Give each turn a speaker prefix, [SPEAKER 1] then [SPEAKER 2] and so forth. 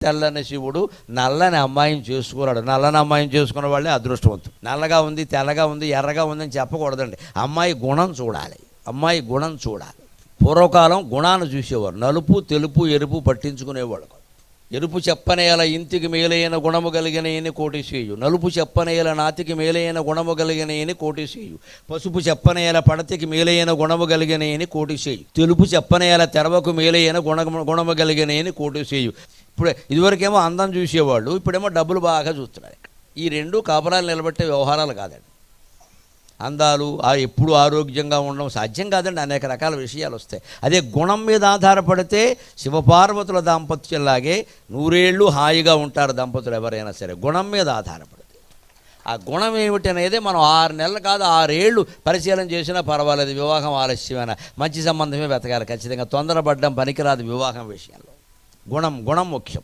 [SPEAKER 1] తెల్లని శివుడు నల్లని అమ్మాయిని చేసుకున్నాడు. నల్లని అమ్మాయిని చేసుకున్న వాళ్ళే అదృష్టవంతుడు. నల్లగా ఉంది, తెల్లగా ఉంది, ఎర్రగా ఉందని చెప్పకూడదండి. అమ్మాయి గుణం చూడాలి. అమ్మాయి గుణం చూడాలి. పూర్వకాలం గుణాన్ని చూసేవారు. నలుపు, తెలుపు, ఎరుపు పట్టించుకునేవాడు. ఎరుపు చెప్పనేల ఇంటికి మేలైన గుణము కలిగిన ఏని కోటి చేయు. నలుపు చెప్పనేల నాతికి మేలైన గుణము కలిగిన ఏని కోటి చేయు. పసుపు చెప్పనేల పడతికి మేలైన గుణము కలిగిన ఏని కోటి చేయు. తెలుపు చెప్పనేల తెరవకు మేలైన గుణము కలిగిన ఏని కోటి చేయు. ఇప్పుడు ఇదివరకేమో అందం చూసేవాళ్ళు, ఇప్పుడేమో డబ్బులు బాగా చూస్తున్నారు. ఈ రెండు కాపురాలు నిలబెట్టే వ్యవహారాలు కాదండి. అందాలు ఎప్పుడు ఆరోగ్యంగా ఉండడం సాధ్యం కాదండి. అనేక రకాల విషయాలు వస్తాయి. అదే గుణం మీద ఆధారపడితే శివపార్వతుల దాంపత్యంలాగే నూరేళ్ళు హాయిగా ఉంటారు దంపతులు ఎవరైనా సరే, గుణం మీద ఆధారపడితే. ఆ గుణం ఏమిటి అనేది మనం 6 నెలలు కాదు 6 ఏళ్ళు పరిశీలన చేసినా పర్వాలేదు. వివాహం ఆలస్యమైనా మంచి సంబంధమే వెతకాలి ఖచ్చితంగా. తొందరపడ్డం పనికిరాదు వివాహం విషయంలో. గుణం ముఖ్యం.